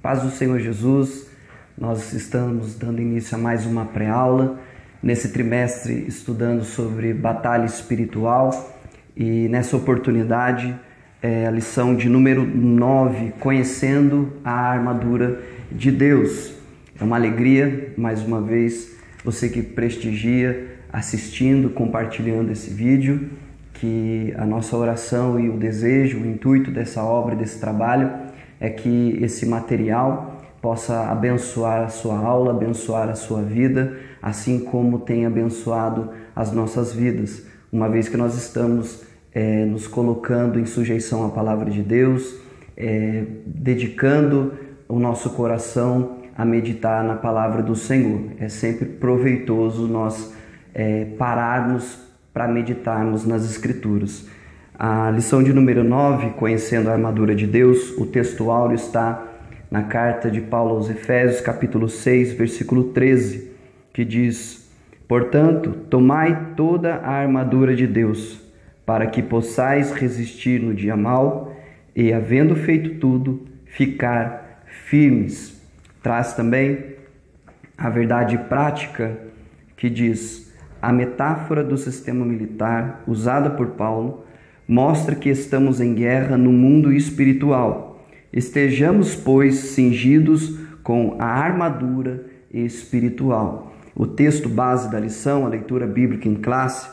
Paz do Senhor Jesus, nós estamos dando início a mais uma pré-aula, nesse trimestre estudando sobre batalha espiritual e nessa oportunidade a lição de número 9, conhecendo a armadura de Deus. É uma alegria, mais uma vez, você que prestigia, assistindo, compartilhando esse vídeo, que a nossa oração e o desejo, o intuito dessa obra, desse trabalho, é que esse material possa abençoar a sua aula, abençoar a sua vida, assim como tem abençoado as nossas vidas, uma vez que nós estamos nos colocando em sujeição à palavra de Deus, dedicando o nosso coração a meditar na palavra do Senhor. É sempre proveitoso nós pararmos para meditarmos nas Escrituras. A lição de número 9, conhecendo a armadura de Deus, o texto áureo está na carta de Paulo aos Efésios, capítulo 6, versículo 13, que diz: Portanto, tomai toda a armadura de Deus, para que possais resistir no dia mau e, havendo feito tudo, ficar firmes. Traz também a verdade prática que diz: a metáfora do sistema militar usada por Paulo mostra que estamos em guerra no mundo espiritual. Estejamos, pois, cingidos com a armadura espiritual. O texto base da lição, a leitura bíblica em classe,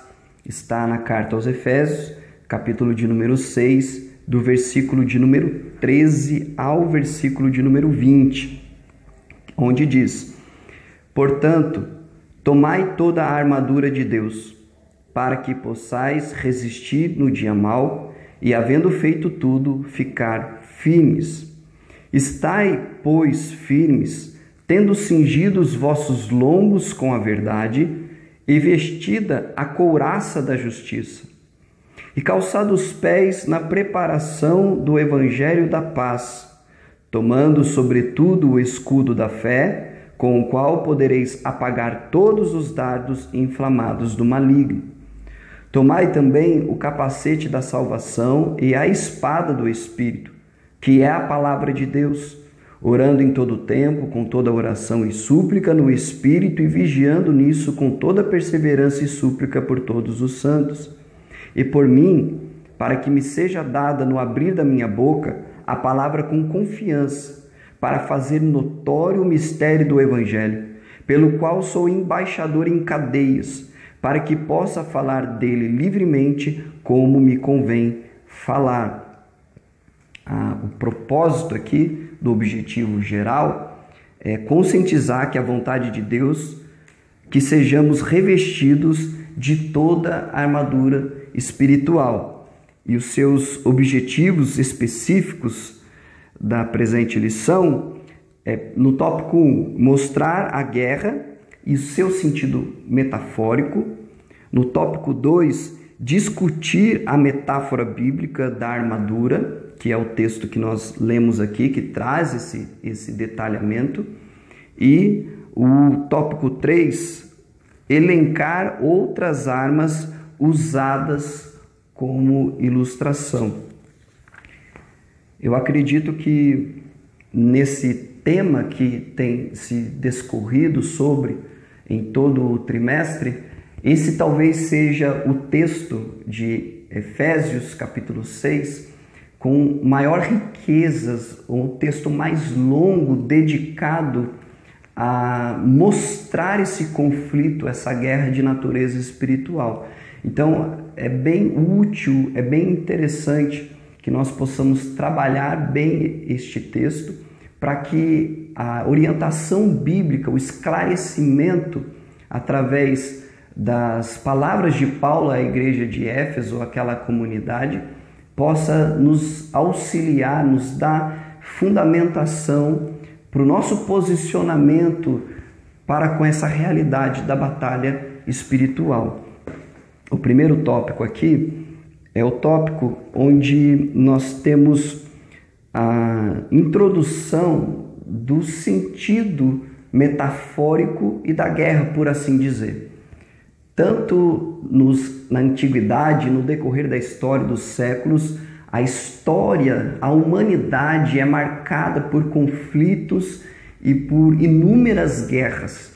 está na carta aos Efésios, capítulo de número 6, do versículo de número 13 ao versículo de número 20, onde diz: Portanto, tomai toda a armadura de Deus, para que possais resistir no dia mau e, havendo feito tudo, ficar firmes. Estai, pois, firmes, tendo cingido os vossos lombos com a verdade e vestida a couraça da justiça, e calçado os pés na preparação do evangelho da paz, tomando sobretudo o escudo da fé, com o qual podereis apagar todos os dardos inflamados do maligno. Tomai também o capacete da salvação e a espada do Espírito, que é a palavra de Deus, orando em todo o tempo, com toda oração e súplica no Espírito, e vigiando nisso com toda perseverança e súplica por todos os santos. E por mim, para que me seja dada no abrir da minha boca a palavra com confiança, para fazer notório o mistério do Evangelho, pelo qual sou embaixador em cadeias, para que possa falar dele livremente como me convém falar. O propósito aqui do objetivo geral é conscientizar que a vontade de Deus, que sejamos revestidos de toda a armadura espiritual. E os seus objetivos específicos da presente lição no tópico 1, mostrar a guerra e o seu sentido metafórico. No tópico 2, discutir a metáfora bíblica da armadura, que é o texto que nós lemos aqui, que traz esse detalhamento. E o tópico 3, elencar outras armas usadas como ilustração. Eu acredito que nesse tema que tem se discorrido sobre em todo o trimestre, esse talvez seja o texto de Efésios, capítulo 6, com maior riquezas, ou o texto mais longo dedicado a mostrar esse conflito, essa guerra de natureza espiritual. Então, é bem útil, é bem interessante que nós possamos trabalhar bem este texto, para que a orientação bíblica, o esclarecimento através das palavras de Paulo à igreja de Éfeso, aquela comunidade, possa nos auxiliar, nos dar fundamentação para o nosso posicionamento para com essa realidade da batalha espiritual. O primeiro tópico aqui é o tópico onde nós temos a introdução do sentido metafórico e da guerra, por assim dizer. Tanto na antiguidade, no decorrer da história dos séculos, A história, a humanidade é marcada por conflitos e por inúmeras guerras.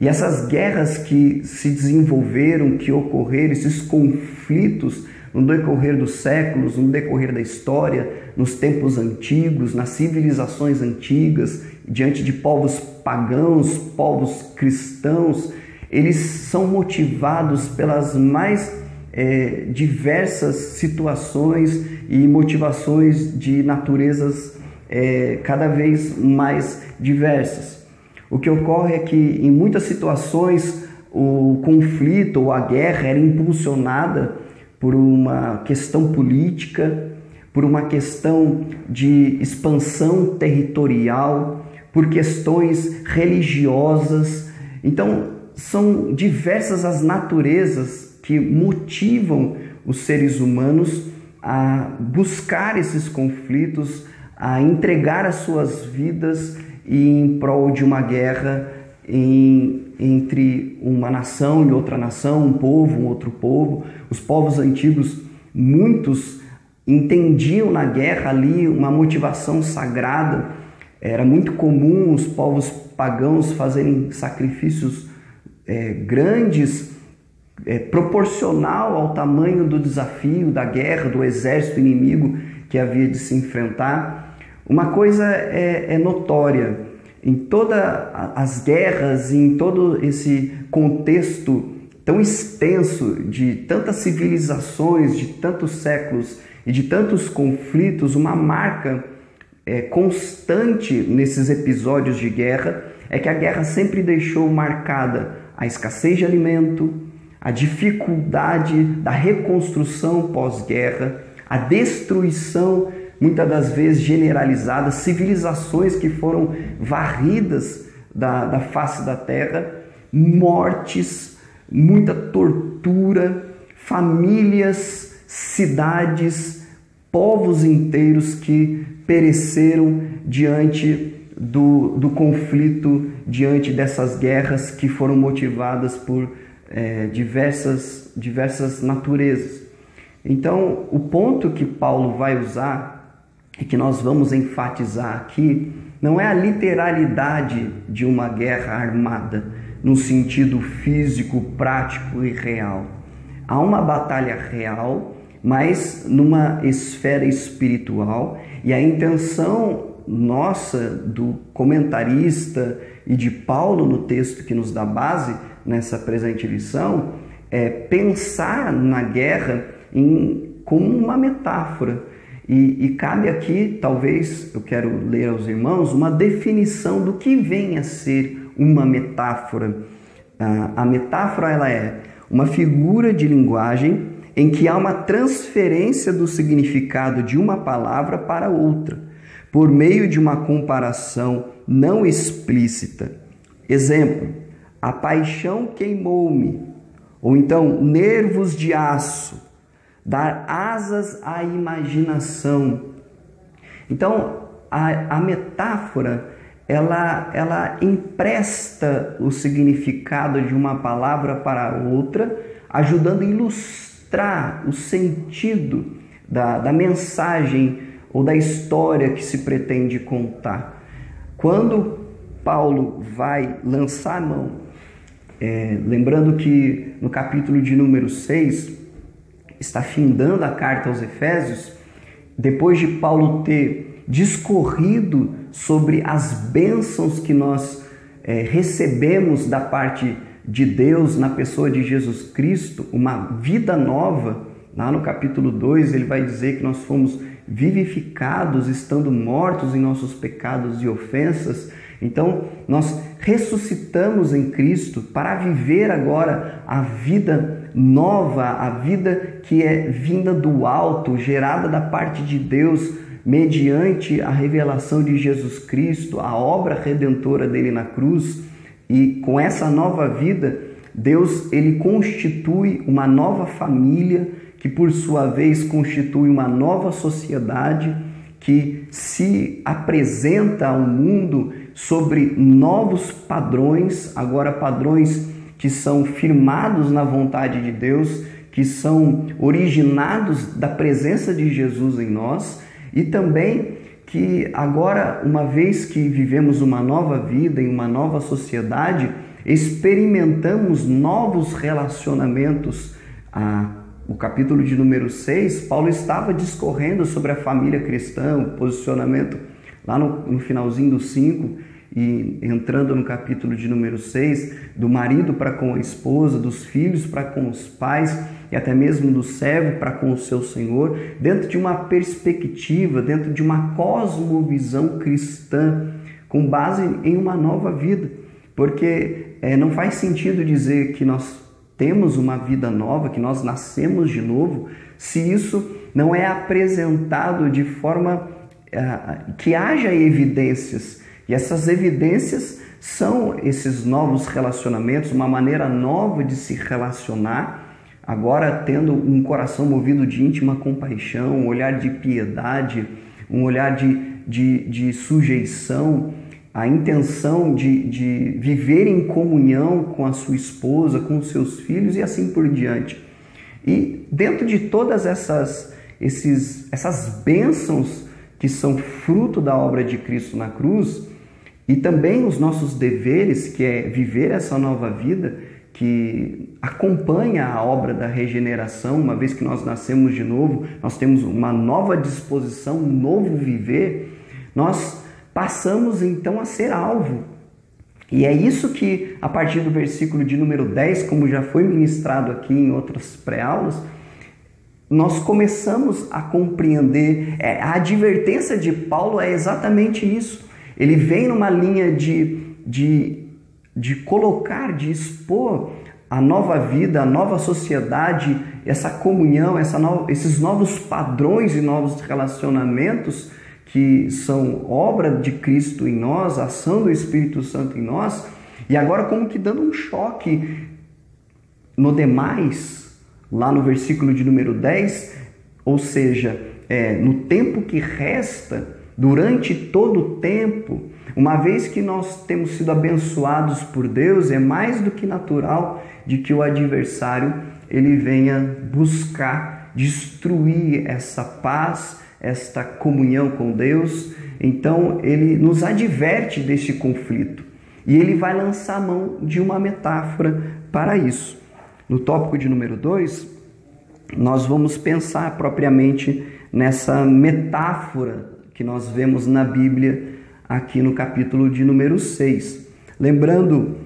E essas guerras que se desenvolveram, que ocorreram, esses conflitos no decorrer dos séculos, no decorrer da história, nos tempos antigos, nas civilizações antigas, diante de povos pagãos, povos cristãos, eles são motivados pelas mais diversas situações e motivações de naturezas cada vez mais diversas. O que ocorre é que em muitas situações o conflito ou a guerra era impulsionada por uma questão política, por uma questão de expansão territorial, por questões religiosas. Então, são diversas as naturezas que motivam os seres humanos a buscar esses conflitos, a entregar as suas vidas em prol de uma guerra entre uma nação e outra nação, um povo, um outro povo. Os povos antigos, muitos entendiam na guerra ali uma motivação sagrada. Era muito comum os povos pagãos fazerem sacrifícios grandes, proporcional ao tamanho do desafio, da guerra, do exército inimigo que havia de se enfrentar. Uma coisa é notória: em todas as guerras, em todo esse contexto tão extenso de tantas civilizações, de tantos séculos e de tantos conflitos, uma marca constante nesses episódios de guerra é que a guerra sempre deixou marcada a escassez de alimento, a dificuldade da reconstrução pós-guerra, a destruição, muitas das vezes generalizada, civilizações que foram varridas da face da terra, mortes, muita tortura, famílias, cidades, povos inteiros que pereceram diante do conflito, diante dessas guerras que foram motivadas por diversas naturezas. Então, o ponto que Paulo vai usar e que nós vamos enfatizar aqui não é a literalidade de uma guerra armada, no sentido físico, prático e real. Há uma batalha real, mas numa esfera espiritual, e a intenção nossa, do comentarista e de Paulo no texto que nos dá base nessa presente lição, é pensar na guerra como uma metáfora. E cabe aqui, talvez, eu quero ler aos irmãos, uma definição do que vem a ser uma metáfora. A metáfora, ela é uma figura de linguagem em que há uma transferência do significado de uma palavra para outra, por meio de uma comparação não explícita. Exemplo: a paixão queimou-me, ou então nervos de aço, dar asas à imaginação. Então, a metáfora, ela empresta o significado de uma palavra para outra, ajudando a ilustrar o sentido da mensagem ou da história que se pretende contar. Quando Paulo vai lançar a mão, lembrando que no capítulo de número 6, está findando a carta aos Efésios, depois de Paulo ter discorrido sobre as bênçãos que nós recebemos da parte de Deus na pessoa de Jesus Cristo, uma vida nova. Lá no capítulo 2 ele vai dizer que nós fomos vivificados estando mortos em nossos pecados e ofensas. Então nós ressuscitamos em Cristo para viver agora a vida nova, a vida que é vinda do alto, gerada da parte de Deus, mediante a revelação de Jesus Cristo, a obra redentora dele na cruz. E com essa nova vida, Deus ele constitui uma nova família, que por sua vez constitui uma nova sociedade, que se apresenta ao mundo sobre novos padrões, agora padrões que são firmados na vontade de Deus, que são originados da presença de Jesus em nós, e também que agora, uma vez que vivemos uma nova vida, em uma nova sociedade, experimentamos novos relacionamentos. O capítulo de número 6, Paulo estava discorrendo sobre a família cristã, o posicionamento lá no finalzinho do 5, e entrando no capítulo de número 6, do marido para com a esposa, dos filhos para com os pais, e até mesmo do servo para com o seu senhor, dentro de uma perspectiva, dentro de uma cosmovisão cristã, com base em uma nova vida. Porque não faz sentido dizer que nós temos uma vida nova, que nós nascemos de novo, se isso não é apresentado de forma que haja evidências. E essas evidências são esses novos relacionamentos, uma maneira nova de se relacionar, agora tendo um coração movido de íntima compaixão, um olhar de piedade, um olhar de sujeição, a intenção de viver em comunhão com a sua esposa, com os seus filhos e assim por diante. E dentro de todas essas bênçãos que são fruto da obra de Cristo na cruz, e também os nossos deveres, que é viver essa nova vida, que acompanha a obra da regeneração, uma vez que nós nascemos de novo, nós temos uma nova disposição, um novo viver, nós passamos então a ser alvo. E é isso que, a partir do versículo de número 10, como já foi ministrado aqui em outras pré-aulas, nós começamos a compreender. A advertência de Paulo é exatamente isso. Ele vem numa linha de colocar, de expor a nova vida, a nova sociedade, essa comunhão, esses novos padrões e novos relacionamentos que são obra de Cristo em nós, ação do Espírito Santo em nós, e agora como que dando um choque no demais, lá no versículo de número 10, ou seja, no tempo que resta, durante todo o tempo, uma vez que nós temos sido abençoados por Deus, é mais do que natural de que o adversário ele venha buscar destruir essa paz, esta comunhão com Deus. Então ele nos adverte deste conflito e ele vai lançar a mão de uma metáfora para isso. No tópico de número 2, nós vamos pensar propriamente nessa metáfora que nós vemos na Bíblia aqui no capítulo de número 6. Lembrando,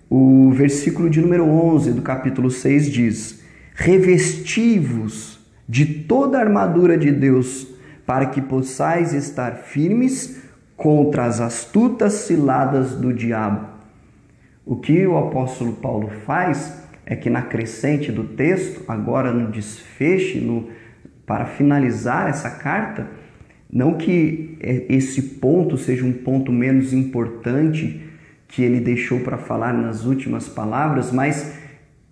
o versículo de número 11 do capítulo 6 diz: revesti-vos de toda a armadura de Deus, para que possais estar firmes contra as astutas ciladas do diabo. O que o apóstolo Paulo faz é que na crescente do texto, agora no desfecho, para finalizar essa carta, não que esse ponto seja um ponto menos importante que ele deixou para falar nas últimas palavras, mas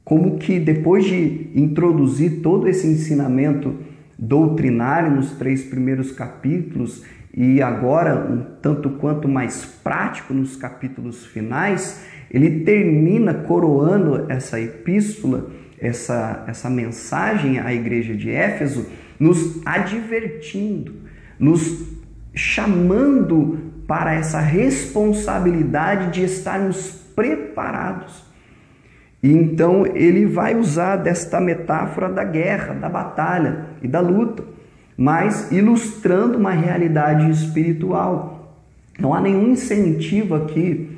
como que depois de introduzir todo esse ensinamento doutrinário nos 3 primeiros capítulos e agora um tanto quanto mais prático nos capítulos finais, ele termina coroando essa epístola, essa mensagem à igreja de Éfeso, nos advertindo, nos chamando para essa responsabilidade de estarmos preparados. E então ele vai usar desta metáfora da guerra, da batalha e da luta, mas ilustrando uma realidade espiritual. Não há nenhum incentivo aqui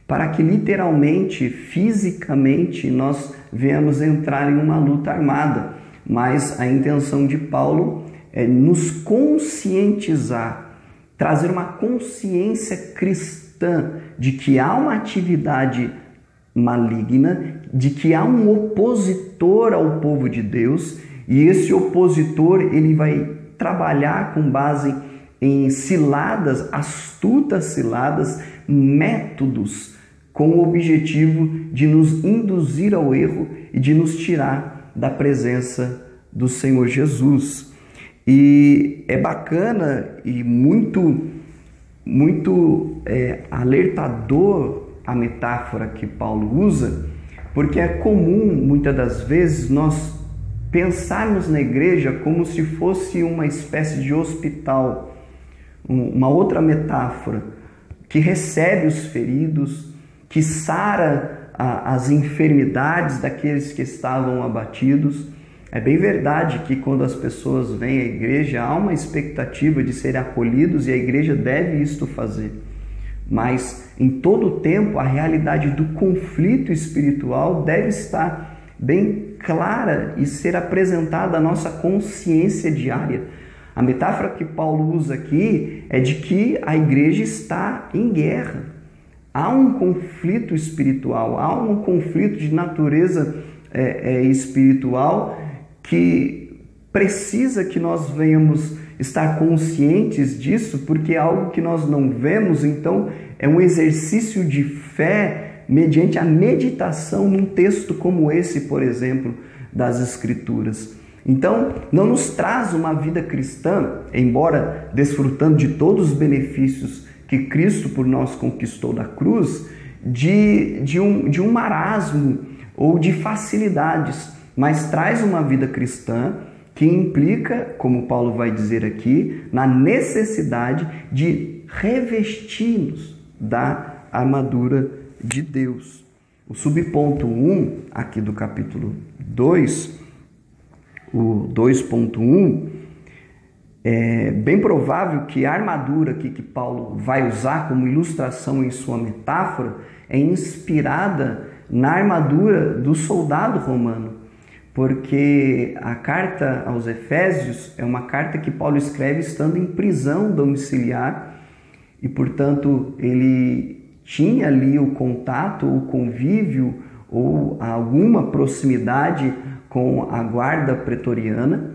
para que literalmente, fisicamente, nós venhamos entrar em uma luta armada, mas a intenção de Paulo é nos conscientizar, trazer uma consciência cristã de que há uma atividade maligna, de que há um opositor ao povo de Deus, e esse opositor ele vai trabalhar com base em ciladas, astutas ciladas, métodos, com o objetivo de nos induzir ao erro e de nos tirar da presença do Senhor Jesus. E é bacana e muito alertador a metáfora que Paulo usa, porque é comum, muitas das vezes, nós pensarmos na igreja como se fosse uma espécie de hospital, uma outra metáfora, que recebe os feridos, que sara as enfermidades daqueles que estavam abatidos. É bem verdade que quando as pessoas vêm à igreja, há uma expectativa de serem acolhidos e a igreja deve isto fazer. Mas em todo o tempo a realidade do conflito espiritual deve estar bem clara e ser apresentada à nossa consciência diária. A metáfora que Paulo usa aqui é de que a igreja está em guerra. Há um conflito espiritual, há um conflito de natureza espiritual que precisa que nós venhamos estar conscientes disso, porque é algo que nós não vemos. Então é um exercício de fé mediante a meditação num texto como esse, por exemplo, das Escrituras. Então não nos traz uma vida cristã, embora desfrutando de todos os benefícios que Cristo por nós conquistou da cruz, de um marasmo ou de facilidades, mas traz uma vida cristã que implica, como Paulo vai dizer aqui, na necessidade de revestir-nos da armadura de Deus. O subponto 1 aqui do capítulo 2, o 2.1, é bem provável que a armadura aqui que Paulo vai usar como ilustração em sua metáfora é inspirada na armadura do soldado romano, porque a carta aos Efésios é uma carta que Paulo escreve estando em prisão domiciliar e, portanto, ele tinha ali o contato, o convívio ou alguma proximidade com a guarda pretoriana.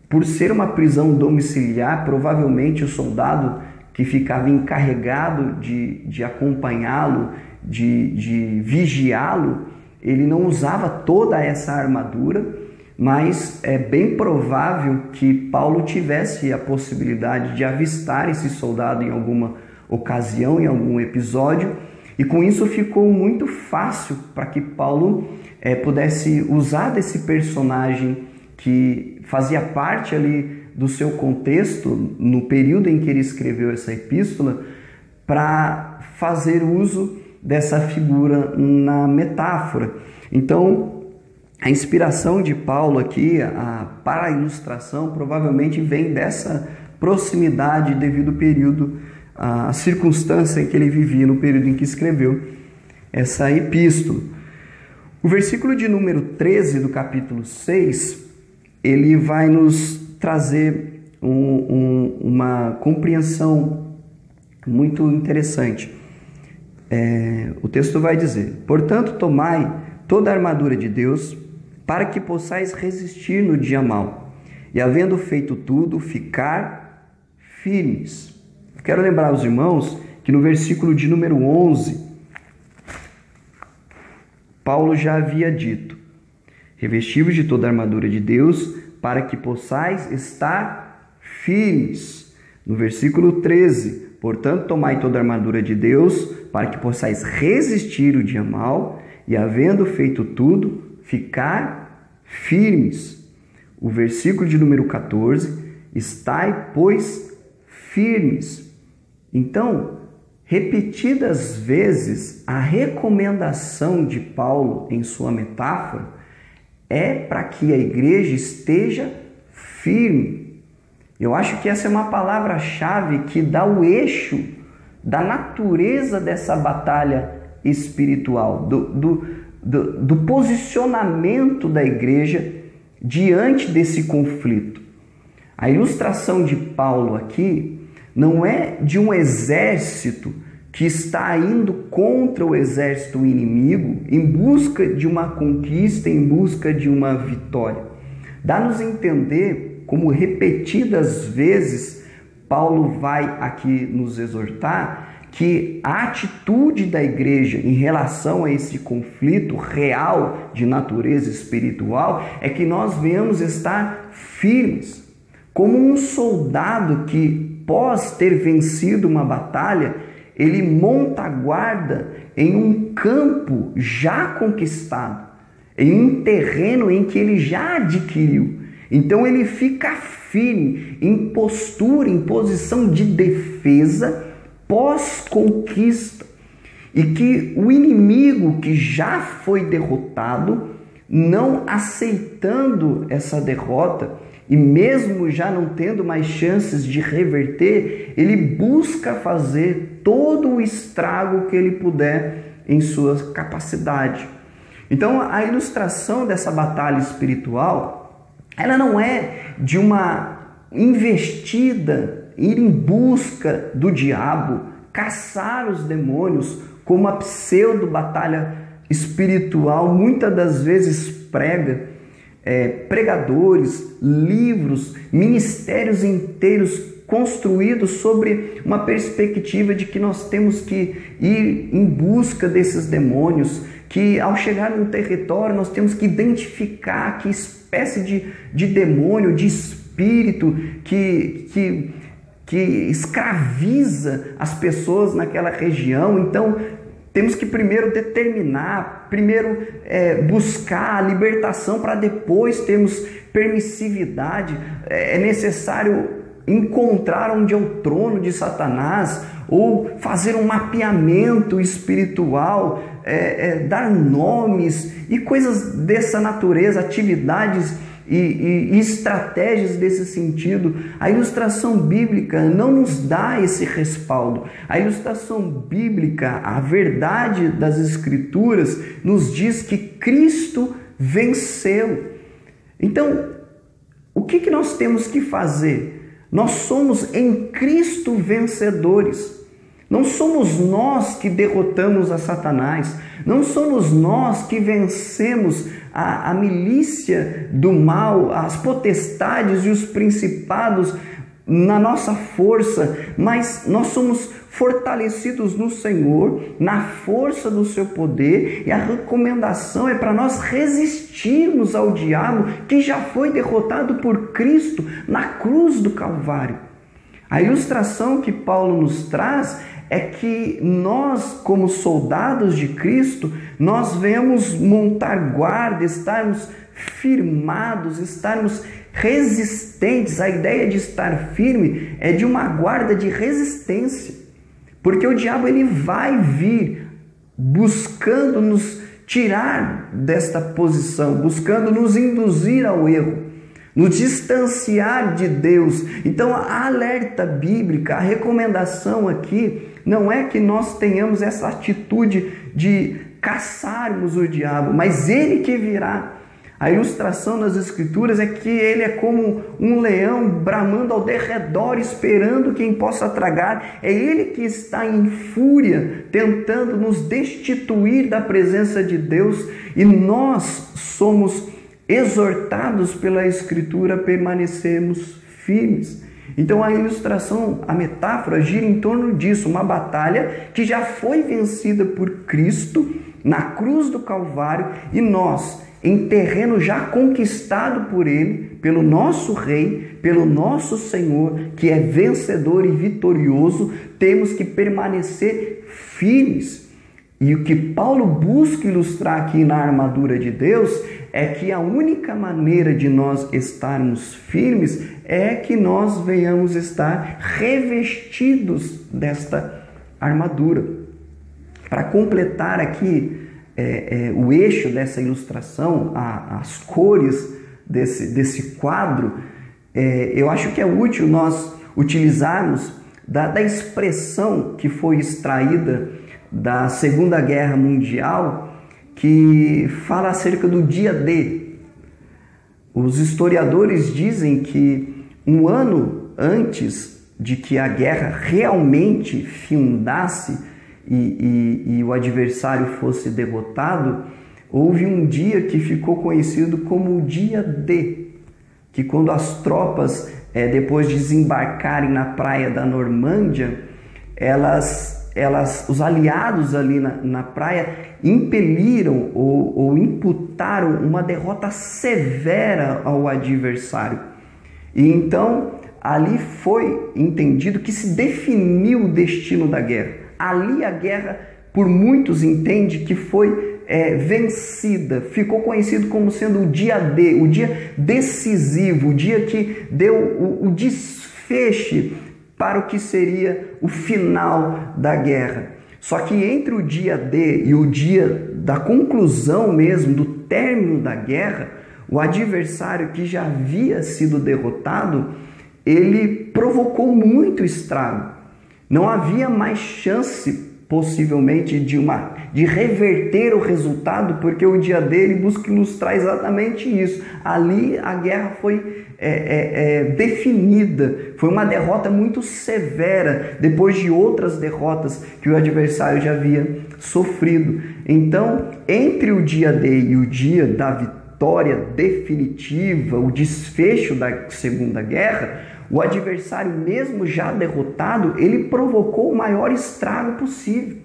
Por ser uma prisão domiciliar, provavelmente o soldado que ficava encarregado de acompanhá-lo, de vigiá-lo, ele não usava toda essa armadura, mas é bem provável que Paulo tivesse a possibilidade de avistar esse soldado em alguma ocasião, em algum episódio, e com isso ficou muito fácil para que Paulo pudesse usar desse personagem que fazia parte ali do seu contexto, no período em que ele escreveu essa epístola, para fazer uso dessa figura na metáfora. Então, a inspiração de Paulo aqui para a ilustração provavelmente vem dessa proximidade devido ao período, a circunstância em que ele vivia no período em que escreveu essa epístola. O versículo de número 13 do capítulo 6, ele vai nos trazer uma compreensão muito interessante. O texto vai dizer: portanto, tomai toda a armadura de Deus, para que possais resistir no dia mau, e havendo feito tudo, ficar firmes. Quero lembrar aos irmãos que no versículo de número 11, Paulo já havia dito: revestivos de toda a armadura de Deus, para que possais estar firmes. No versículo 13, portanto, tomai toda a armadura de Deus, para que possais resistir o dia mau, e havendo feito tudo, ficar firmes. O versículo de número 14, estai, pois, firmes. Então, repetidas vezes, a recomendação de Paulo em sua metáfora é para que a igreja esteja firme. Eu acho que essa é uma palavra-chave que dá o eixo da natureza dessa batalha espiritual, do posicionamento da igreja diante desse conflito. A ilustração de Paulo aqui não é de um exército que está indo contra o exército inimigo em busca de uma conquista, em busca de uma vitória. Dá-nos a entender como repetidas vezes Paulo vai aqui nos exortar que a atitude da igreja em relação a esse conflito real de natureza espiritual é que nós venhamos estar firmes, como um soldado que, após ter vencido uma batalha, ele monta a guarda em um campo já conquistado. em um terreno em que ele já adquiriu. Então ele fica firme, em postura, em posição de defesa pós-conquista. E que o inimigo que já foi derrotado, não aceitando essa derrota, e mesmo já não tendo mais chances de reverter, ele busca fazer todo o estrago que ele puder em sua capacidade. Então a ilustração dessa batalha espiritual, ela não é de uma investida, ir em busca do diabo, caçar os demônios, como a pseudo-batalha espiritual muitas das vezes prega. Pregadores, livros, ministérios inteiros construídos sobre uma perspectiva de que nós temos que ir em busca desses demônios, que ao chegar num território nós temos que identificar que espécie de demônio, de espírito que escraviza as pessoas naquela região. Então temos que primeiro determinar, buscar a libertação para depois termos permissividade. É necessário encontrar onde é o trono de Satanás, ou fazer um mapeamento espiritual, dar nomes e coisas dessa natureza, atividades e estratégias desse sentido. A ilustração bíblica não nos dá esse respaldo. A ilustração bíblica, a verdade das Escrituras, nos diz que Cristo venceu. Então, o que nós temos que fazer? Nós somos em Cristo vencedores. Não somos nós que derrotamos a Satanás, não somos nós que vencemos a milícia do mal, as potestades e os principados na nossa força, mas nós somos fortalecidos no Senhor, na força do seu poder, e a recomendação é para nós resistirmos ao diabo, que já foi derrotado por Cristo na cruz do Calvário. A ilustração que Paulo nos traz é que nós, como soldados de Cristo, nós venhamos montar guarda, estarmos firmados, estarmos resistentes. A ideia de estar firme é de uma guarda de resistência, porque o diabo ele vai vir buscando nos tirar desta posição, buscando nos induzir ao erro, nos distanciar de Deus. Então a alerta bíblica, a recomendação aqui não é que nós tenhamos essa atitude de caçarmos o diabo, mas ele que virá. A ilustração das Escrituras é que ele é como um leão bramando ao derredor, esperando quem possa tragar. É ele que está em fúria, tentando nos destituir da presença de Deus, e nós somos exortados pela Escritura a permanecermos firmes. Então a ilustração, a metáfora gira em torno disso, uma batalha que já foi vencida por Cristo na cruz do Calvário, e nós, em terreno já conquistado por Ele, pelo nosso Rei, pelo nosso Senhor, que é vencedor e vitorioso, temos que permanecer firmes. E o que Paulo busca ilustrar aqui na armadura de Deus é que a única maneira de nós estarmos firmes é que nós venhamos estar revestidos desta armadura. Para completar aqui o eixo dessa ilustração, as cores desse quadro, eu acho que é útil nós utilizarmos da expressão que foi extraída da Segunda Guerra Mundial, que fala acerca do dia D. Os historiadores dizem que um ano antes de que a guerra realmente findasse e o adversário fosse derrotado, houve um dia que ficou conhecido como o dia D, que quando as tropas, depois de desembarcarem na praia da Normândia, os aliados ali na praia impeliram ou imputaram uma derrota severa ao adversário. E então ali foi entendido que se definiu o destino da guerra. Ali a guerra, por muitos, entende que foi vencida, ficou conhecido como sendo o dia D, o dia decisivo, o dia que deu o desfecho para o que seria o final da guerra. Só que entre o dia D e o dia da conclusão mesmo, do término da guerra, o adversário que já havia sido derrotado, ele provocou muito estrago. Não havia mais chance, possivelmente, de reverter o resultado, porque o dia dele busca ilustrar exatamente isso. Ali a guerra foi definida, foi uma derrota muito severa, depois de outras derrotas que o adversário já havia sofrido. Então, entre o dia D e o dia da vitória definitiva, o desfecho da Segunda Guerra, o adversário, mesmo já derrotado, ele provocou o maior estrago possível.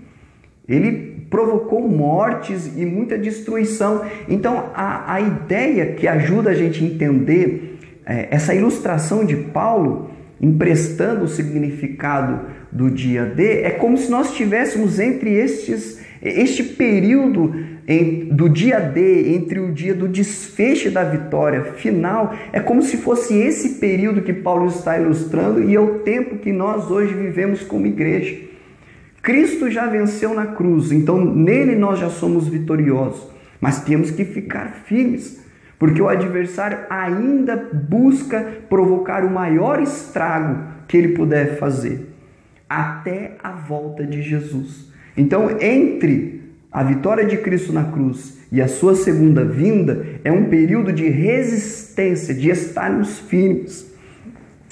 Ele provocou mortes e muita destruição. Então, a ideia que ajuda a gente a entender essa ilustração de Paulo, emprestando o significado do dia D, é como se nós estivéssemos entre este período do dia D, entre o dia do desfecho da vitória final, é como se fosse esse período que Paulo está ilustrando, e é o tempo que nós hoje vivemos como igreja. Cristo já venceu na cruz, então nele nós já somos vitoriosos, mas temos que ficar firmes, porque o adversário ainda busca provocar o maior estrago que ele puder fazer, até a volta de Jesus. Então, entre a vitória de Cristo na cruz e a sua segunda vinda, é um período de resistência, de estarmos firmes.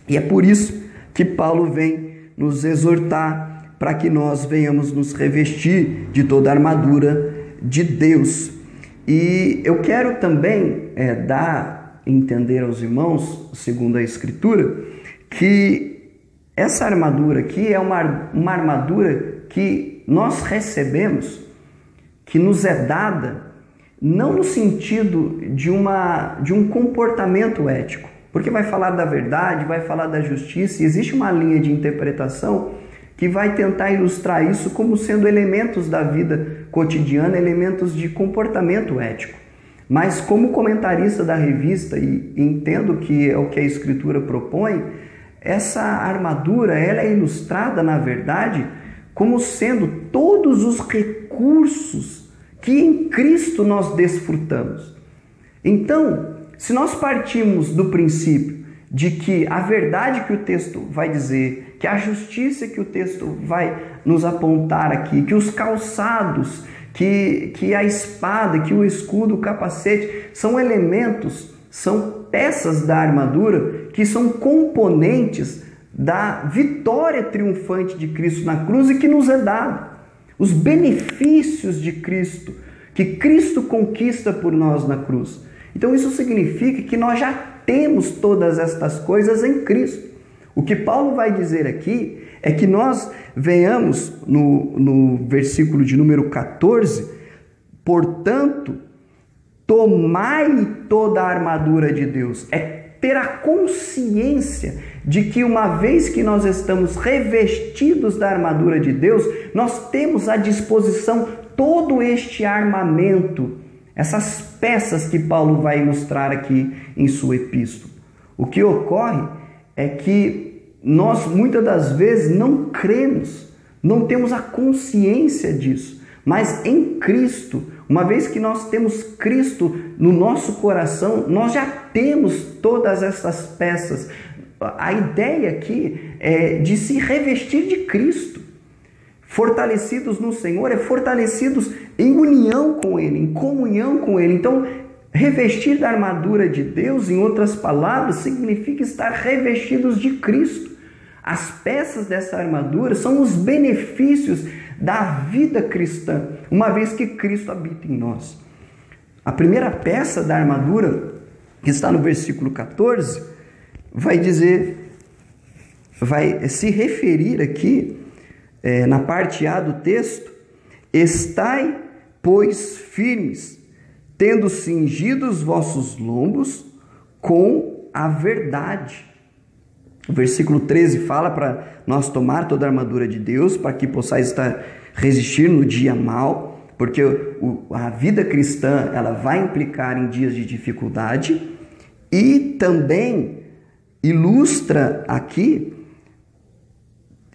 E é por isso que Paulo vem nos exortar para que nós venhamos nos revestir de toda a armadura de Deus. E eu quero também dar a entender aos irmãos, segundo a Escritura, que essa armadura aqui é uma armadura que nós recebemos, que nos é dada, não no sentido de um comportamento ético, porque vai falar da verdade, vai falar da justiça, e existe uma linha de interpretação que vai tentar ilustrar isso como sendo elementos da vida cotidiana, elementos de comportamento ético. Mas como comentarista da revista, e entendo que é o que a Escritura propõe, essa armadura ela é ilustrada, na verdade, como sendo todos os recursos que em Cristo nós desfrutamos. Então, se nós partimos do princípio de que a verdade que o texto vai dizer, que a justiça que o texto vai nos apontar aqui, que os calçados, que a espada, que o escudo, o capacete, são elementos, são peças da armadura, que são componentes da vitória triunfante de Cristo na cruz e que nos é dado. Os benefícios de Cristo, que Cristo conquista por nós na cruz. Então isso significa que nós já temos todas estas coisas em Cristo. O que Paulo vai dizer aqui é que nós venhamos no versículo de número 14, portanto, tomai toda a armadura de Deus. É ter a consciência de que uma vez que nós estamos revestidos da armadura de Deus, nós temos à disposição todo este armamento, essas peças que Paulo vai ilustrar aqui em sua epístola. O que ocorre é que nós muitas das vezes não cremos, não temos a consciência disso, mas em Cristo, uma vez que nós temos Cristo no nosso coração, nós já temos todas essas peças. A ideia aqui é de se revestir de Cristo. Fortalecidos no Senhor é fortalecidos em união com Ele, em comunhão com Ele. Então, revestir da armadura de Deus, em outras palavras, significa estar revestidos de Cristo. As peças dessa armadura são os benefícios da vida cristã, uma vez que Cristo habita em nós. A primeira peça da armadura, que está no versículo 14, vai se referir aqui, na parte A do texto: estai, pois, firmes, tendo cingido os vossos lombos com a verdade. O versículo 13 fala para nós tomar toda a armadura de Deus, para que possais resistir no dia mau, porque a vida cristã ela vai implicar em dias de dificuldade, e também ilustra aqui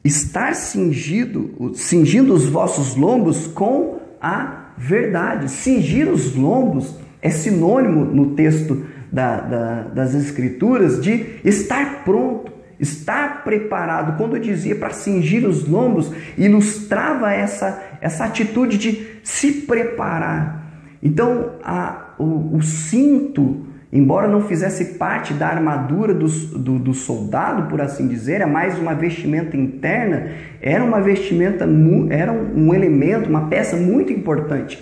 estar cingindo os vossos lombos com a verdade. Cingir os lombos é sinônimo no texto das Escrituras de estar pronto, estar preparado. Quando eu dizia para cingir os lombos, ilustrava essa atitude de se preparar. Então, o cinto, embora não fizesse parte da armadura do soldado, por assim dizer, é mais uma vestimenta interna, era um elemento, uma peça muito importante,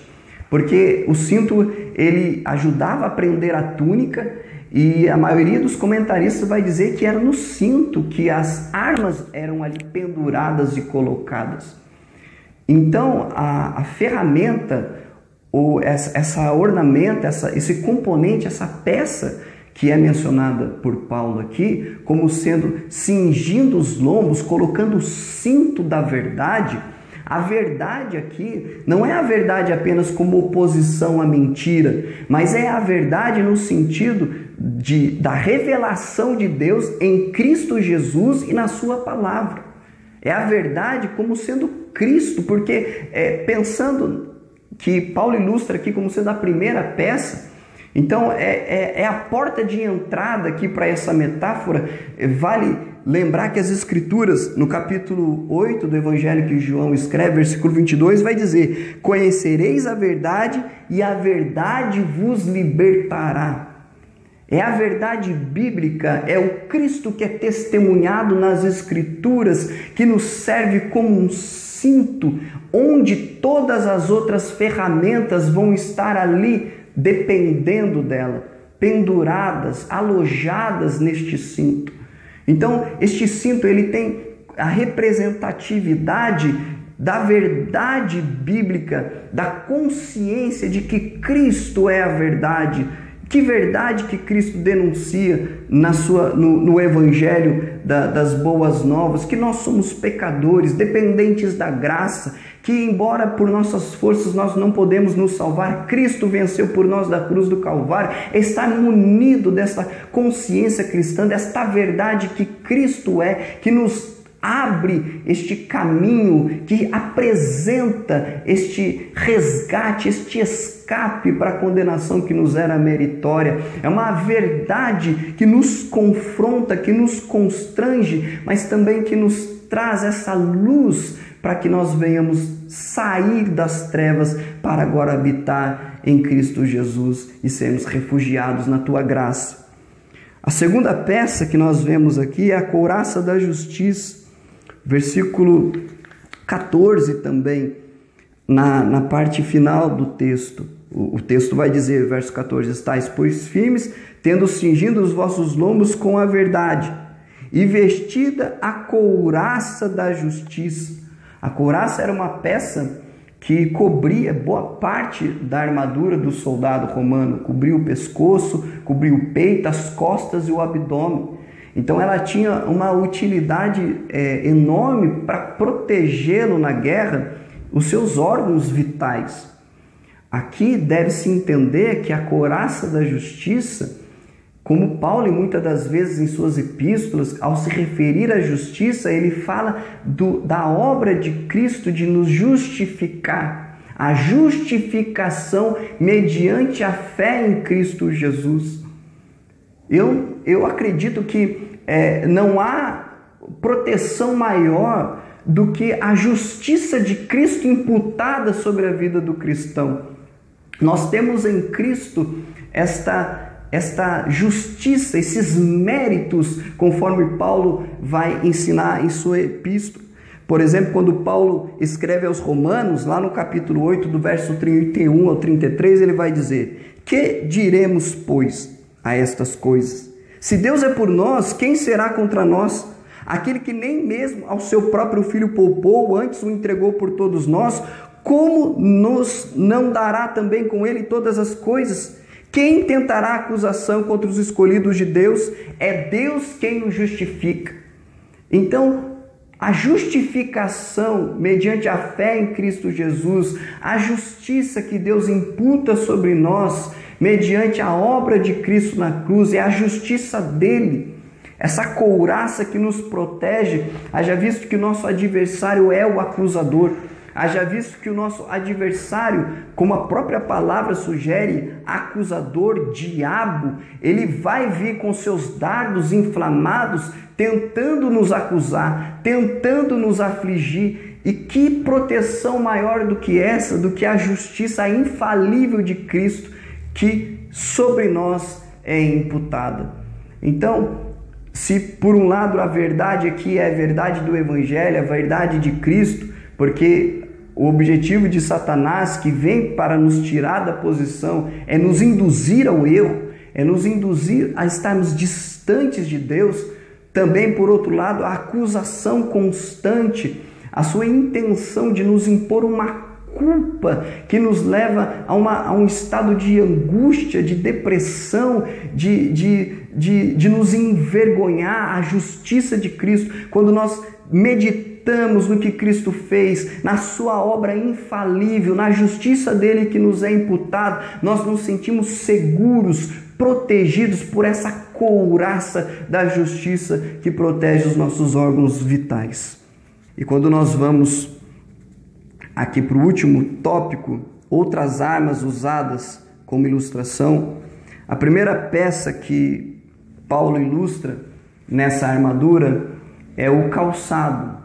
porque o cinto ele ajudava a prender a túnica, e a maioria dos comentaristas vai dizer que era no cinto que as armas eram ali penduradas e colocadas. Então, a ferramenta, ou essa ornamenta, esse componente, essa peça que é mencionada por Paulo aqui, como sendo cingindo os lombos, colocando o cinto da verdade. A verdade aqui não é a verdade apenas como oposição à mentira, mas é a verdade no sentido da revelação de Deus em Cristo Jesus e na sua palavra. É a verdade como sendo Cristo, porque pensando que Paulo ilustra aqui como sendo a primeira peça, então é a porta de entrada aqui para essa metáfora. Vale lembrar que as Escrituras, no capítulo 8 do Evangelho que João escreve, versículo 22, vai dizer: conhecereis a verdade e a verdade vos libertará. É a verdade bíblica, é o Cristo que é testemunhado nas Escrituras, que nos serve como um cinto, onde todas as outras ferramentas vão estar ali dependendo dela, penduradas, alojadas neste cinto. Então, este cinto ele tem a representatividade da verdade bíblica, da consciência de que Cristo é a verdade. Que verdade que Cristo denuncia no Evangelho das Boas Novas? Que nós somos pecadores, dependentes da graça, que embora por nossas forças nós não podemos nos salvar, Cristo venceu por nós da cruz do Calvário. Estar munido dessa consciência cristã, desta verdade que Cristo é, que nos abre este caminho, que apresenta este resgate, este escape para a condenação que nos era meritória. É uma verdade que nos confronta, que nos constrange, mas também que nos traz essa luz para que nós venhamos sair das trevas para agora habitar em Cristo Jesus e sermos refugiados na Tua graça. A segunda peça que nós vemos aqui é a couraça da justiça. Versículo 14 também, na parte final do texto. O texto vai dizer, verso 14: estais, pois, firmes, tendo cingido os vossos lombos com a verdade, e vestida a couraça da justiça. A couraça era uma peça que cobria boa parte da armadura do soldado romano, cobria o pescoço, cobria o peito, as costas e o abdômen. Então ela tinha uma utilidade enorme para protegê-lo na guerra, os seus órgãos vitais. Aqui deve-se entender que a couraça da justiça, como Paulo muitas das vezes em suas epístolas, ao se referir à justiça, ele fala da obra de Cristo de nos justificar. A justificação mediante a fé em Cristo Jesus. Eu acredito que não há proteção maior do que a justiça de Cristo imputada sobre a vida do cristão. Nós temos em Cristo esta justiça, esses méritos, conforme Paulo vai ensinar em sua epístola. Por exemplo, quando Paulo escreve aos Romanos, lá no capítulo 8, do verso 31 ao 33, ele vai dizer: que diremos, pois, a estas coisas? Se Deus é por nós, quem será contra nós? Aquele que nem mesmo ao seu próprio Filho poupou, antes o entregou por todos nós, como nos não dará também com ele todas as coisas? Quem tentará acusação contra os escolhidos de Deus? É Deus quem os justifica. Então, a justificação mediante a fé em Cristo Jesus, a justiça que Deus imputa sobre nós mediante a obra de Cristo na cruz, é a justiça dele. Essa couraça que nos protege, haja visto que o nosso adversário é o acusador, haja visto que o nosso adversário, como a própria palavra sugere, acusador, diabo, ele vai vir com seus dardos inflamados, tentando nos acusar, tentando nos afligir. E que proteção maior do que essa, do que a justiça infalível de Cristo, que sobre nós é imputada. Então, se por um lado a verdade aqui é a verdade do Evangelho, a verdade de Cristo, porque o objetivo de Satanás, que vem para nos tirar da posição, é nos induzir ao erro, é nos induzir a estarmos distantes de Deus. Também, por outro lado, a acusação constante, a sua intenção de nos impor uma culpa que nos leva a um estado de angústia, de depressão, de nos envergonhar, a justiça de Cristo. Quando nós meditamos no que Cristo fez, na sua obra infalível, na justiça dele que nos é imputada, nós nos sentimos seguros, protegidos por essa couraça da justiça que protege os nossos órgãos vitais. E quando nós vamos aqui para o último tópico, outras armas usadas como ilustração, a primeira peça que Paulo ilustra nessa armadura é o calçado.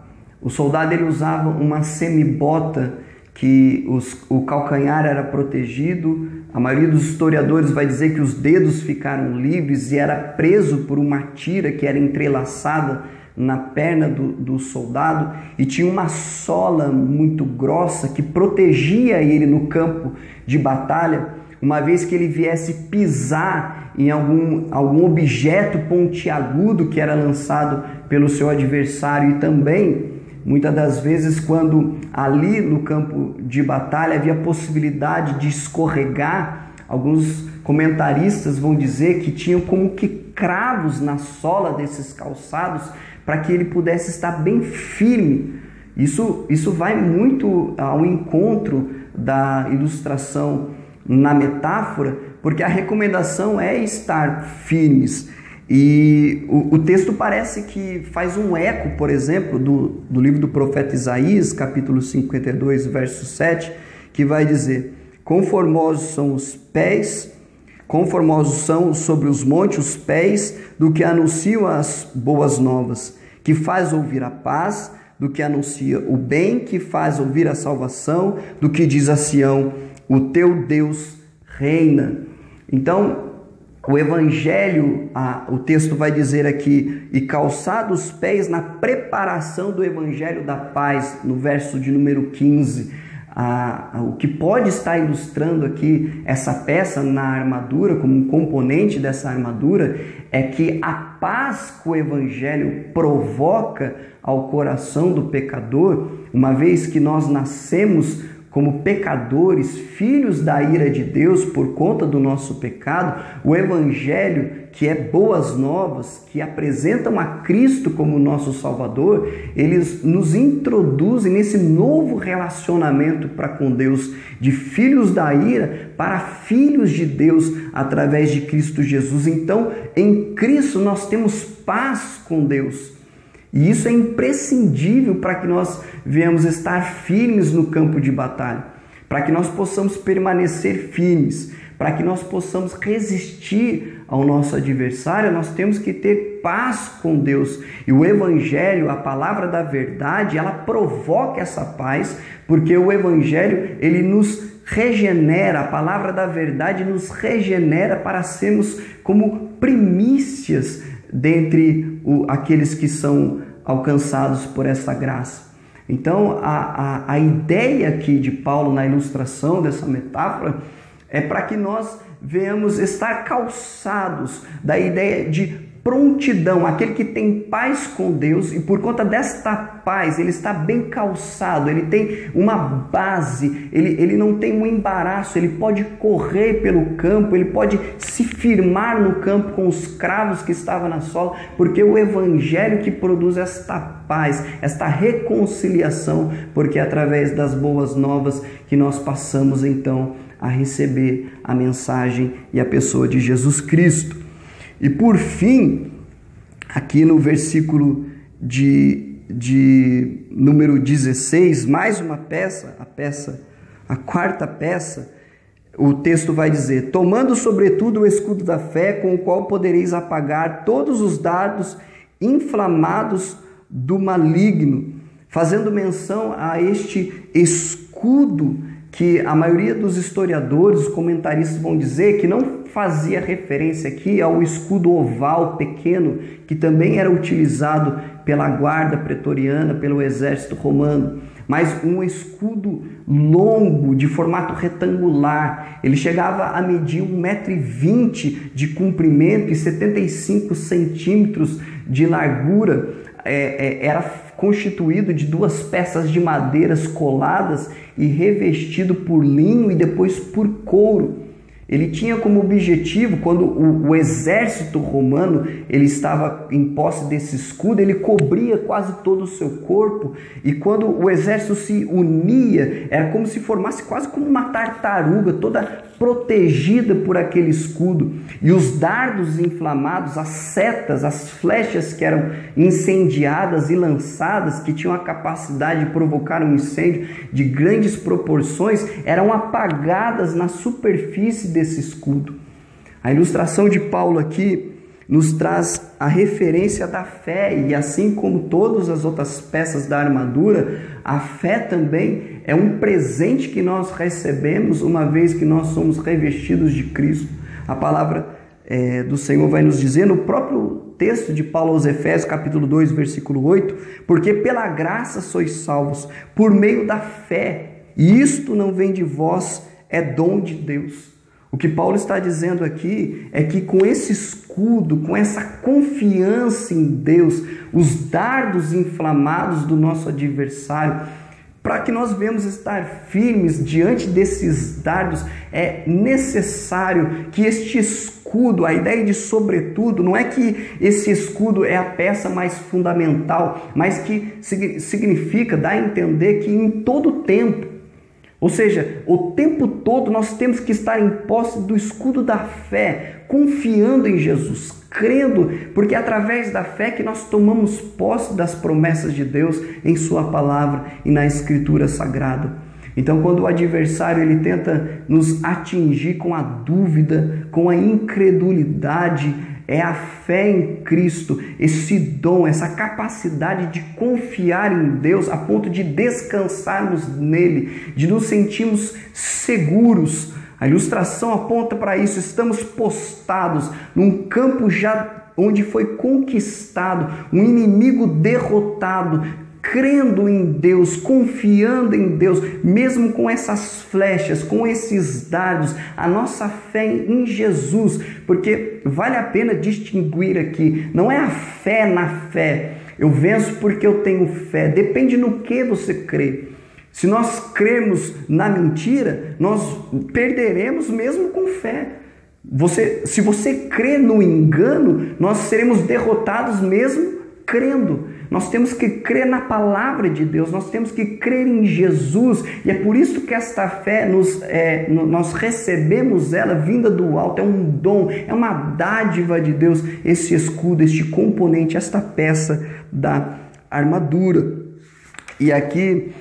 O soldado ele usava uma semibota que o calcanhar era protegido. A maioria dos historiadores vai dizer que os dedos ficaram livres e era preso por uma tira que era entrelaçada na perna do soldado, e tinha uma sola muito grossa que protegia ele no campo de batalha, uma vez que ele viesse pisar em algum objeto pontiagudo que era lançado pelo seu adversário. E também, muitas das vezes, quando ali no campo de batalha havia possibilidade de escorregar, alguns comentaristas vão dizer que tinham como que cravos na sola desses calçados para que ele pudesse estar bem firme. Isso vai muito ao encontro da ilustração na metáfora, porque a recomendação é estar firmes. E o texto parece que faz um eco, por exemplo, do livro do profeta Isaías, capítulo 52, verso 7, que vai dizer: conformosos são sobre os montes os pés do que anunciam as boas novas, que faz ouvir a paz, do que anuncia o bem, que faz ouvir a salvação, do que diz a Sião: o teu Deus reina. Então, o Evangelho, o texto vai dizer aqui, e calçados os pés na preparação do Evangelho da paz, no verso de número 15. O que pode estar ilustrando aqui essa peça na armadura, como um componente dessa armadura, é que a paz que o Evangelho provoca ao coração do pecador, uma vez que nós nascemos como pecadores, filhos da ira de Deus por conta do nosso pecado, o Evangelho, que é boas novas, que apresentam a Cristo como nosso Salvador, eles nos introduzem nesse novo relacionamento para com Deus, de filhos da ira para filhos de Deus através de Cristo Jesus. Então, em Cristo nós temos paz com Deus. E isso é imprescindível para que nós venhamos estar firmes no campo de batalha, para que nós possamos permanecer firmes, para que nós possamos resistir ao nosso adversário. Nós temos que ter paz com Deus. E o Evangelho, a palavra da verdade, ela provoca essa paz, porque o Evangelho, ele nos regenera, a palavra da verdade nos regenera para sermos como primícias dentre aqueles que são alcançados por essa graça. Então, a ideia aqui de Paulo na ilustração dessa metáfora é para que nós venhamos estar calçados da ideia de prontidão, aquele que tem paz com Deus, e por conta desta paz, ele está bem calçado, ele tem uma base, ele não tem um embaraço, ele pode correr pelo campo, ele pode se firmar no campo com os cravos que estavam na sola, porque o evangelho que produz esta paz, esta reconciliação, porque é através das boas novas que nós passamos então a receber a mensagem e a pessoa de Jesus Cristo. E por fim, aqui no versículo de número 16, mais uma peça, a quarta peça, o texto vai dizer: tomando sobretudo o escudo da fé, com o qual podereis apagar todos os dardos inflamados do maligno, fazendo menção a este escudo que a maioria dos historiadores, os comentaristas vão dizer que não fazia referência aqui ao escudo oval pequeno, que também era utilizado pela guarda pretoriana, pelo exército romano, mas um escudo longo, de formato retangular. Ele chegava a medir 1,20 m de comprimento e 75 centímetros de largura. Era constituído de 2 peças de madeiras coladas e revestido por linho e depois por couro. Ele tinha como objetivo, quando o exército romano ele estava em posse desse escudo, ele cobria quase todo o seu corpo, e quando o exército se unia, era como se formasse quase como uma tartaruga, toda protegida por aquele escudo. E os dardos inflamados, as setas, as flechas que eram incendiadas e lançadas, que tinham a capacidade de provocar um incêndio de grandes proporções, eram apagadas na superfície desse escudo. A ilustração de Paulo aqui nos traz a referência da fé, e assim como todas as outras peças da armadura, a fé também é um presente que nós recebemos uma vez que nós somos revestidos de Cristo. A palavra do Senhor vai nos dizer no próprio texto de Paulo aos Efésios, capítulo 2, versículo 8, porque pela graça sois salvos, por meio da fé, e isto não vem de vós, é dom de Deus. O que Paulo está dizendo aqui é que com esse escudo, com essa confiança em Deus, os dardos inflamados do nosso adversário, para que nós venhamos estar firmes diante desses dardos, é necessário que este escudo, a ideia de sobretudo, não é que esse escudo é a peça mais fundamental, mas que significa, dá a entender que em todo tempo, ou seja, o tempo todo nós temos que estar em posse do escudo da fé, confiando em Jesus, crendo, porque é através da fé que nós tomamos posse das promessas de Deus em sua palavra e na Escritura Sagrada. Então, quando o adversário ele tenta nos atingir com a dúvida, com a incredulidade, é a fé em Cristo, esse dom, essa capacidade de confiar em Deus a ponto de descansarmos nele, de nos sentirmos seguros. A ilustração aponta para isso. Estamos postados num campo já onde foi conquistado, um inimigo derrotado, crendo em Deus, confiando em Deus, mesmo com essas flechas, com esses dardos, a nossa fé em Jesus, porque vale a pena distinguir aqui, não é a fé na fé, eu venço porque eu tenho fé, depende no que você crê. Se nós cremos na mentira, nós perderemos mesmo com fé. Se você crê no engano, nós seremos derrotados mesmo crendo. Nós temos que crer na palavra de Deus, nós temos que crer em Jesus, e é por isso que esta fé, nós recebemos ela vinda do alto, é um dom, é uma dádiva de Deus, esse escudo, este componente, esta peça da armadura. E aqui,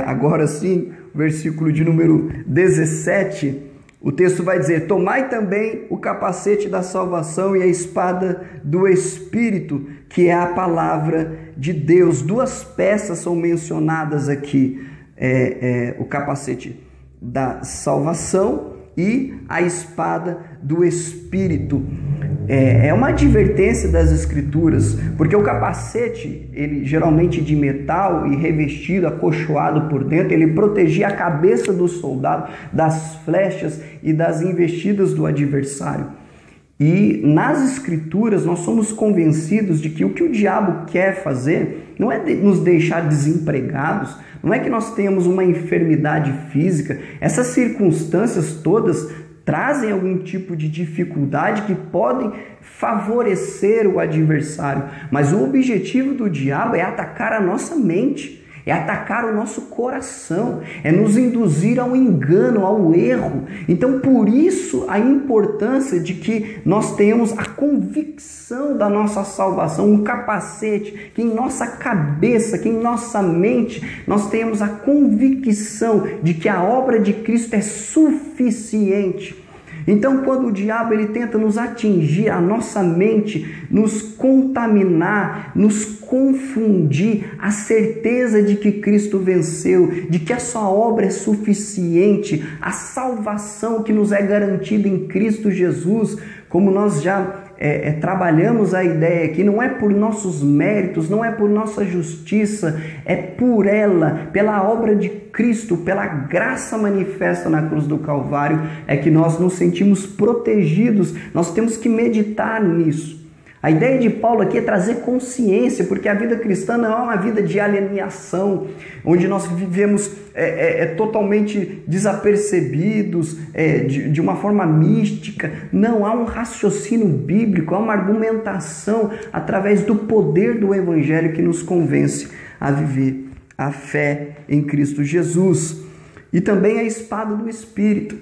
agora sim, versículo de número 17, o texto vai dizer: tomai também o capacete da salvação e a espada do Espírito, que é a palavra de Deus. 2 peças são mencionadas aqui, o capacete da salvação e a espada do Espírito. É uma advertência das Escrituras, porque o capacete, ele geralmente de metal e revestido, acolchoado por dentro, ele protegia a cabeça do soldado das flechas e das investidas do adversário. E nas Escrituras nós somos convencidos de que o que o diabo quer fazer não é nos deixar desempregados, não é que nós tenhamos uma enfermidade física. Essas circunstâncias todas trazem algum tipo de dificuldade que podem favorecer o adversário. Mas o objetivo do diabo é atacar a nossa mente, é atacar o nosso coração, é nos induzir ao engano, ao erro. Então, por isso, a importância de que nós tenhamos a convicção da nossa salvação, um capacete, que em nossa cabeça, que em nossa mente, nós tenhamos a convicção de que a obra de Cristo é suficiente. Então, quando o diabo ele tenta nos atingir, a nossa mente, nos contaminar, nos confundir, a certeza de que Cristo venceu, de que a sua obra é suficiente, a salvação que nos é garantida em Cristo Jesus, como nós já trabalhamos a ideia que não é por nossos méritos, não é por nossa justiça, é por ela, pela obra de Cristo, pela graça manifesta na cruz do Calvário, é que nós nos sentimos protegidos. Nós temos que meditar nisso. A ideia de Paulo aqui é trazer consciência, porque a vida cristã não é uma vida de alienação, onde nós vivemos totalmente desapercebidos, de uma forma mística. Não, há um raciocínio bíblico, há uma argumentação através do poder do Evangelho que nos convence a viver a fé em Cristo Jesus. E também a espada do Espírito.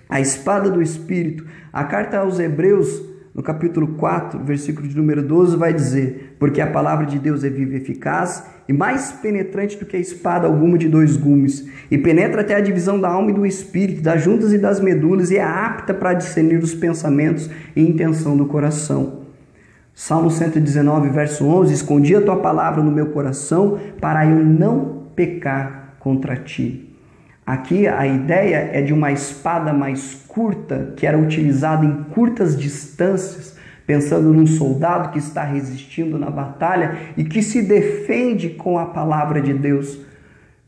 A espada do Espírito. A carta aos Hebreus, no capítulo 4, versículo de número 12, vai dizer: porque a palavra de Deus é viva e eficaz, e mais penetrante do que a espada alguma de dois gumes, e penetra até a divisão da alma e do espírito, das juntas e das medulas, e é apta para discernir os pensamentos e intenção do coração. Salmo 119, verso 11: escondi a tua palavra no meu coração, para eu não pecar contra ti. Aqui a ideia é de uma espada mais curta, que era utilizada em curtas distâncias, pensando num soldado que está resistindo na batalha e que se defende com a palavra de Deus.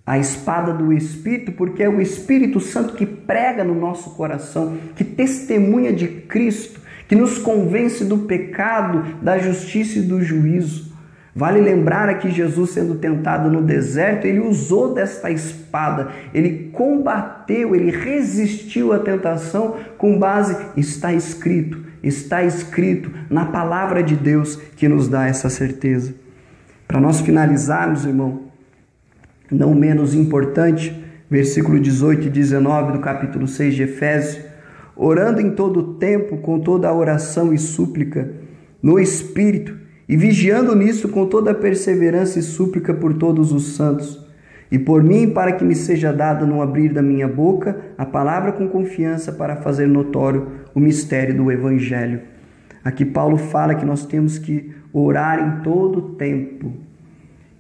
A espada do Espírito, porque é o Espírito Santo que prega no nosso coração, que testemunha de Cristo, que nos convence do pecado, da justiça e do juízo. Vale lembrar que Jesus, sendo tentado no deserto, ele usou desta espada, ele combateu, ele resistiu à tentação com base, está escrito na palavra de Deus que nos dá essa certeza. Para nós finalizarmos, irmão, não menos importante, versículo 18 e 19 do capítulo 6 de Efésios: orando em todo o tempo, com toda a oração e súplica, no Espírito, e vigiando nisso com toda a perseverança e súplica por todos os santos, e por mim, para que me seja dado no abrir da minha boca a palavra com confiança para fazer notório o mistério do Evangelho. Aqui Paulo fala que nós temos que orar em todo o tempo.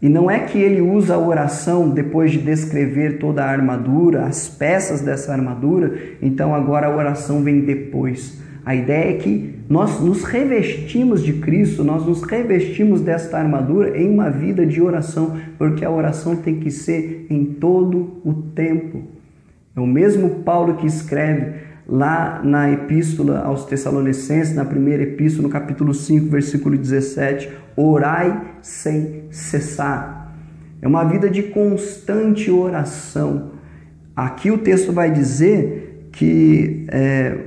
E não é que ele usa a oração depois de descrever toda a armadura, as peças dessa armadura, então agora a oração vem depois. A ideia é que nós nos revestimos de Cristo, nós nos revestimos desta armadura em uma vida de oração, porque a oração tem que ser em todo o tempo. É o mesmo Paulo que escreve lá na epístola aos Tessalonicenses, na primeira epístola, no capítulo 5, versículo 17, orai sem cessar. É uma vida de constante oração. Aqui o texto vai dizer que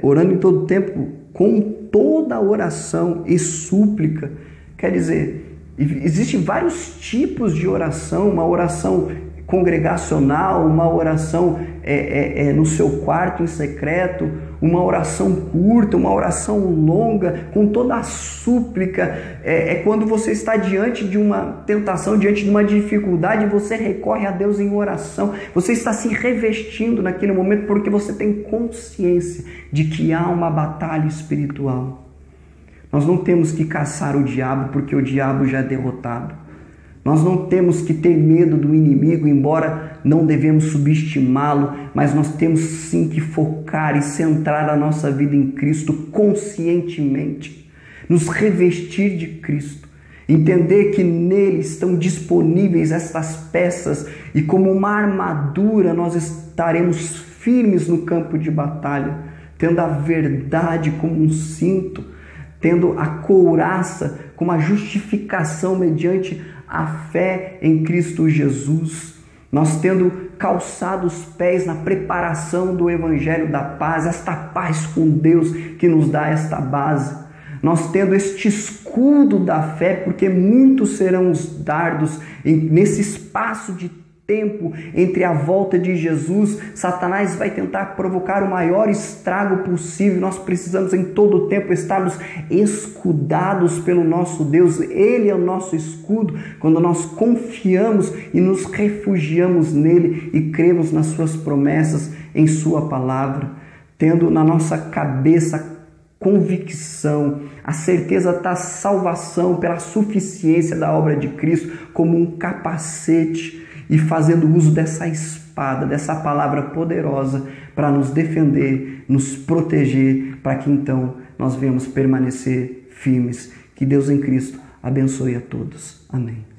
orando em todo tempo, com toda oração e súplica. Quer dizer, existem vários tipos de oração, uma oração congregacional, uma oração no seu quarto em secreto, uma oração curta, uma oração longa, com toda a súplica. É quando você está diante de uma tentação, diante de uma dificuldade, você recorre a Deus em oração. Você está se revestindo naquele momento porque você tem consciência de que há uma batalha espiritual. Nós não temos que caçar o diabo porque o diabo já é derrotado. Nós não temos que ter medo do inimigo, embora não devemos subestimá-lo, mas nós temos sim que focar e centrar a nossa vida em Cristo conscientemente, nos revestir de Cristo, entender que nele estão disponíveis estas peças e como uma armadura nós estaremos firmes no campo de batalha, tendo a verdade como um cinto, tendo a couraça como a justificação mediante a fé em Cristo Jesus. Nós tendo calçado os pés na preparação do Evangelho da paz, esta paz com Deus que nos dá esta base. Nós tendo este escudo da fé, porque muitos serão os dardos nesse espaço de tempo entre a volta de Jesus. Satanás vai tentar provocar o maior estrago possível. Nós precisamos em todo o tempo estarmos escudados pelo nosso Deus. Ele é o nosso escudo quando nós confiamos e nos refugiamos nele e cremos nas suas promessas, em sua palavra, tendo na nossa cabeça convicção, a certeza da salvação pela suficiência da obra de Cristo como um capacete, e fazendo uso dessa espada, dessa palavra poderosa para nos defender, nos proteger, para que então nós venhamos permanecer firmes. Que Deus em Cristo abençoe a todos. Amém.